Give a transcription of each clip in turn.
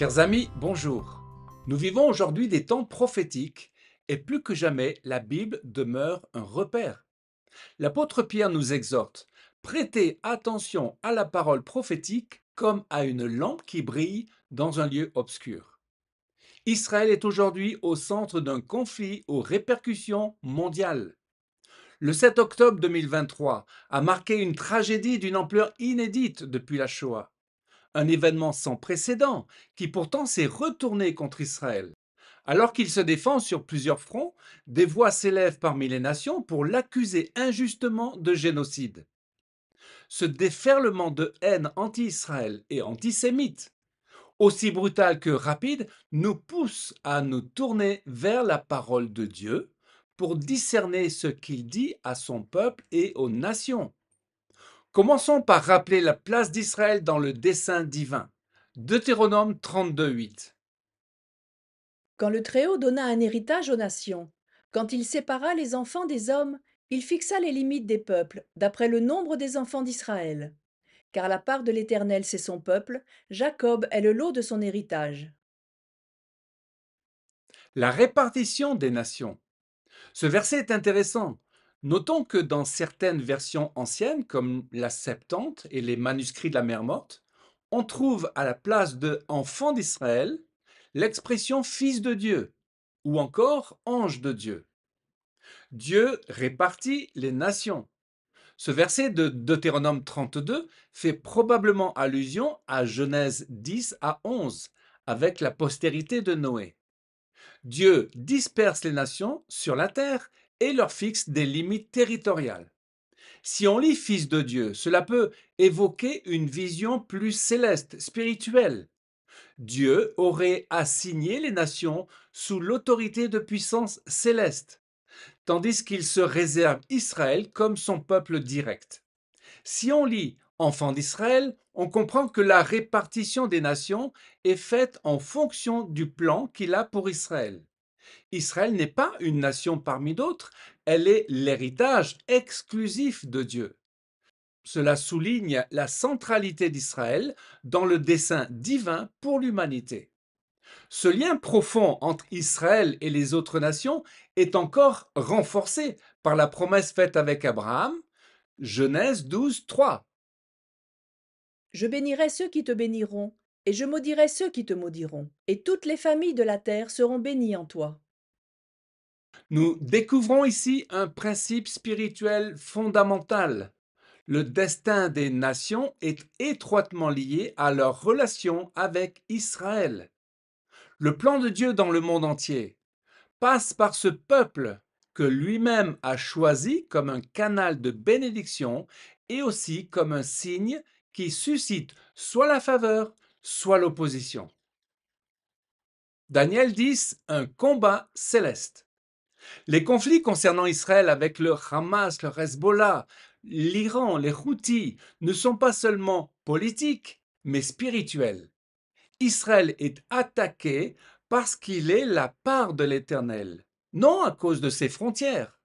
Chers amis, bonjour. Nous vivons aujourd'hui des temps prophétiques et plus que jamais, la Bible demeure un repère. L'apôtre Pierre nous exhorte, prêtez attention à la parole prophétique comme à une lampe qui brille dans un lieu obscur. Israël est aujourd'hui au centre d'un conflit aux répercussions mondiales. Le 7 octobre 2023 a marqué une tragédie d'une ampleur inédite depuis la Shoah. Un événement sans précédent qui pourtant s'est retourné contre Israël. Alors qu'il se défend sur plusieurs fronts, des voix s'élèvent parmi les nations pour l'accuser injustement de génocide. Ce déferlement de haine anti-Israël et antisémite, aussi brutal que rapide, nous pousse à nous tourner vers la parole de Dieu pour discerner ce qu'il dit à son peuple et aux nations. Commençons par rappeler la place d'Israël dans le dessein divin. Deutéronome 32:8. Quand le Très-Haut donna un héritage aux nations, quand il sépara les enfants des hommes, il fixa les limites des peuples, d'après le nombre des enfants d'Israël. Car la part de l'Éternel, c'est son peuple, Jacob est le lot de son héritage. La répartition des nations. Ce verset est intéressant. Notons que dans certaines versions anciennes, comme la Septante et les manuscrits de la Mer Morte, on trouve à la place de enfant d'Israël l'expression fils de Dieu ou encore ange de Dieu. Dieu répartit les nations. Ce verset de Deutéronome 32 fait probablement allusion à Genèse 10 à 11, avec la postérité de Noé. Dieu disperse les nations sur la terre et leur fixe des limites territoriales. Si on lit Fils de Dieu, cela peut évoquer une vision plus céleste, spirituelle. Dieu aurait assigné les nations sous l'autorité de puissances célestes, tandis qu'il se réserve Israël comme son peuple direct. Si on lit Enfants d'Israël, on comprend que la répartition des nations est faite en fonction du plan qu'il a pour Israël. Israël n'est pas une nation parmi d'autres, elle est l'héritage exclusif de Dieu. Cela souligne la centralité d'Israël dans le dessein divin pour l'humanité. Ce lien profond entre Israël et les autres nations est encore renforcé par la promesse faite avec Abraham, Genèse 12, 3. Je bénirai ceux qui te béniront, et je maudirai ceux qui te maudiront, et toutes les familles de la terre seront bénies en toi. Nous découvrons ici un principe spirituel fondamental. Le destin des nations est étroitement lié à leur relation avec Israël. Le plan de Dieu dans le monde entier passe par ce peuple que lui-même a choisi comme un canal de bénédiction et aussi comme un signe qui suscite soit la faveur, soit l'opposition. Daniel 10, un combat céleste. Les conflits concernant Israël avec le Hamas, le Hezbollah, l'Iran, les Houthis ne sont pas seulement politiques, mais spirituels. Israël est attaqué parce qu'il est la part de l'Éternel, non à cause de ses frontières.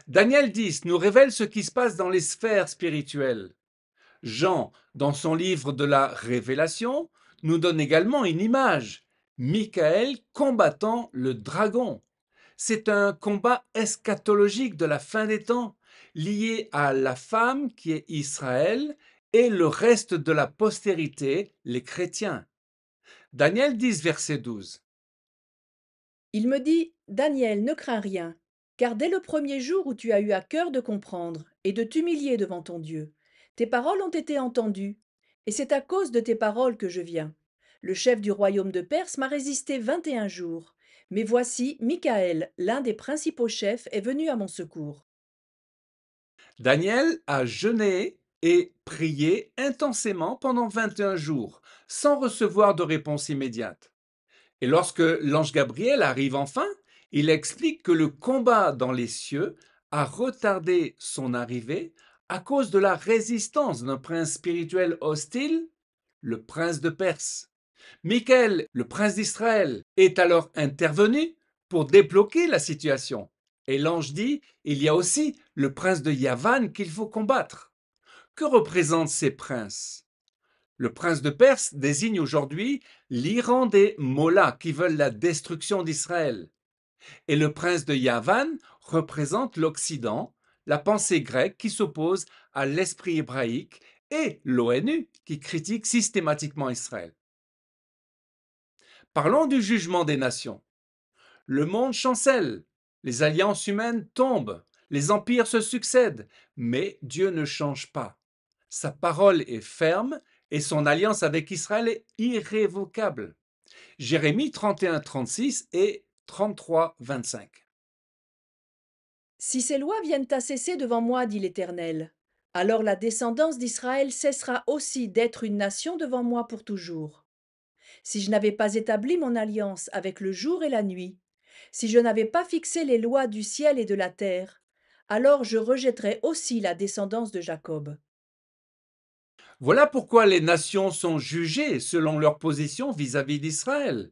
Daniel 10 nous révèle ce qui se passe dans les sphères spirituelles. Jean, dans son livre de la Révélation, nous donne également une image. Michael combattant le dragon. C'est un combat eschatologique de la fin des temps, lié à la femme qui est Israël et le reste de la postérité, les chrétiens. Daniel 10, verset 12. Il me dit, Daniel, ne crains rien, car dès le premier jour où tu as eu à cœur de comprendre et de t'humilier devant ton Dieu, tes paroles ont été entendues, et c'est à cause de tes paroles que je viens. Le chef du royaume de Perse m'a résisté 21 jours, mais voici, Michaël, l'un des principaux chefs, est venu à mon secours. Daniel a jeûné et prié intensément pendant 21 jours, sans recevoir de réponse immédiate. Et lorsque l'ange Gabriel arrive enfin, il explique que le combat dans les cieux a retardé son arrivée à cause de la résistance d'un prince spirituel hostile, le prince de Perse. Michael, le prince d'Israël, est alors intervenu pour débloquer la situation. Et l'ange dit, il y a aussi le prince de Yavan qu'il faut combattre. Que représentent ces princes? Le prince de Perse désigne aujourd'hui l'Iran des Mollahs qui veulent la destruction d'Israël. Et le prince de Yavan représente l'Occident, la pensée grecque qui s'oppose à l'esprit hébraïque et l'ONU qui critique systématiquement Israël. Parlons du jugement des nations. Le monde chancelle, les alliances humaines tombent, les empires se succèdent, mais Dieu ne change pas. Sa parole est ferme et son alliance avec Israël est irrévocable. Jérémie 31-36 et 33-25. Si ces lois viennent à cesser devant moi, dit l'Éternel, alors la descendance d'Israël cessera aussi d'être une nation devant moi pour toujours. Si je n'avais pas établi mon alliance avec le jour et la nuit, si je n'avais pas fixé les lois du ciel et de la terre, alors je rejetterais aussi la descendance de Jacob. Voilà pourquoi les nations sont jugées selon leur position vis-à-vis d'Israël.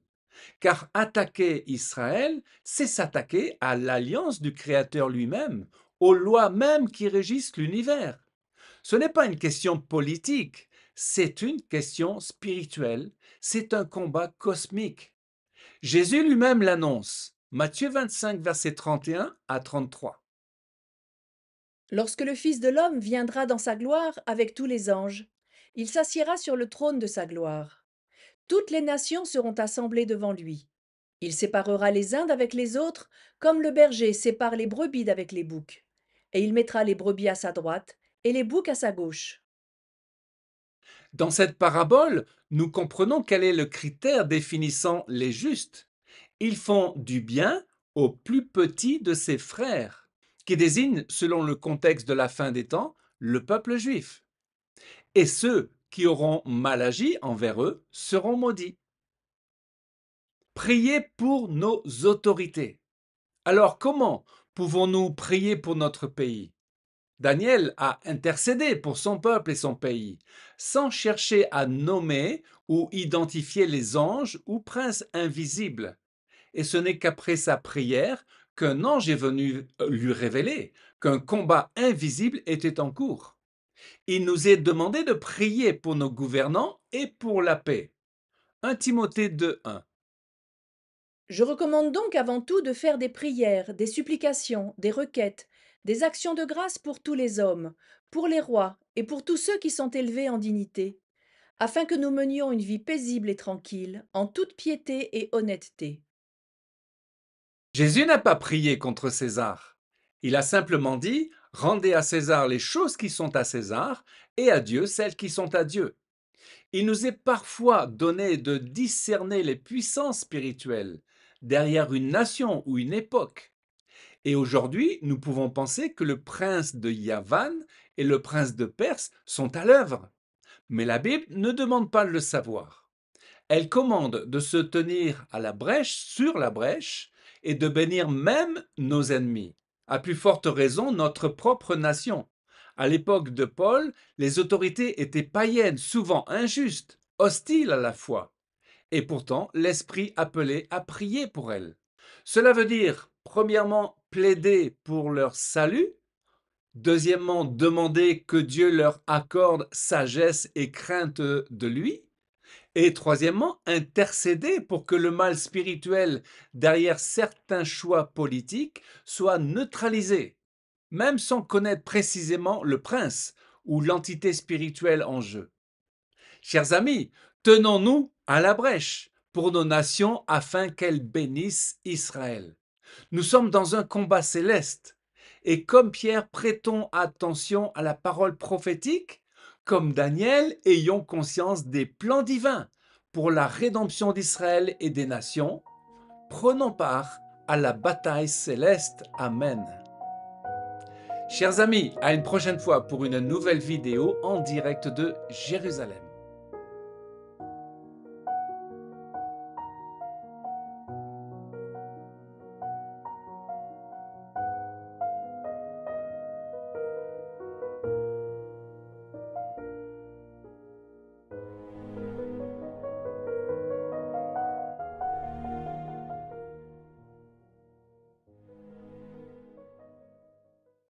Car attaquer Israël, c'est s'attaquer à l'alliance du Créateur lui-même, aux lois mêmes qui régissent l'univers. Ce n'est pas une question politique, c'est une question spirituelle, c'est un combat cosmique. Jésus lui-même l'annonce. Matthieu 25, versets 31 à 33. Lorsque le Fils de l'homme viendra dans sa gloire avec tous les anges, il s'assiera sur le trône de sa gloire. Toutes les nations seront assemblées devant lui. Il séparera les uns d'avec les autres, comme le berger sépare les brebis d'avec les boucs. Et il mettra les brebis à sa droite et les boucs à sa gauche. Dans cette parabole, nous comprenons quel est le critère définissant les justes. Ils font du bien au plus petit de ses frères, qui désigne, selon le contexte de la fin des temps, le peuple juif. Et ceux qui auront mal agi envers eux seront maudits. Priez pour nos autorités. Alors comment pouvons-nous prier pour notre pays? Daniel a intercédé pour son peuple et son pays, sans chercher à nommer ou identifier les anges ou princes invisibles. Et ce n'est qu'après sa prière qu'un ange est venu lui révéler qu'un combat invisible était en cours. Il nous est demandé de prier pour nos gouvernants et pour la paix. 1 Timothée 2:1. Je recommande donc avant tout de faire des prières, des supplications, des requêtes, des actions de grâce pour tous les hommes, pour les rois et pour tous ceux qui sont élevés en dignité, afin que nous menions une vie paisible et tranquille, en toute piété et honnêteté. Jésus n'a pas prié contre César. Il a simplement dit, rendez à César les choses qui sont à César et à Dieu celles qui sont à Dieu. Il nous est parfois donné de discerner les puissances spirituelles derrière une nation ou une époque. Et aujourd'hui, nous pouvons penser que le prince de Yavan et le prince de Perse sont à l'œuvre. Mais la Bible ne demande pas de le savoir. Elle commande de se tenir à la brèche, sur la brèche, et de bénir même nos ennemis. À plus forte raison, notre propre nation. À l'époque de Paul, les autorités étaient païennes, souvent injustes, hostiles à la foi. Et pourtant, l'Esprit appelait à prier pour elles. Cela veut dire, premièrement, plaider pour leur salut, deuxièmement, demander que Dieu leur accorde sagesse et crainte de lui, et troisièmement, intercéder pour que le mal spirituel derrière certains choix politiques soit neutralisé, même sans connaître précisément le prince ou l'entité spirituelle en jeu. Chers amis, tenons-nous à la brèche pour nos nations afin qu'elles bénissent Israël. Nous sommes dans un combat céleste et comme Pierre, prêtons attention à la parole prophétique. Comme Daniel, ayons conscience des plans divins pour la rédemption d'Israël et des nations. Prenons part à la bataille céleste. Amen. Chers amis, à une prochaine fois pour une nouvelle vidéo en direct de Jérusalem.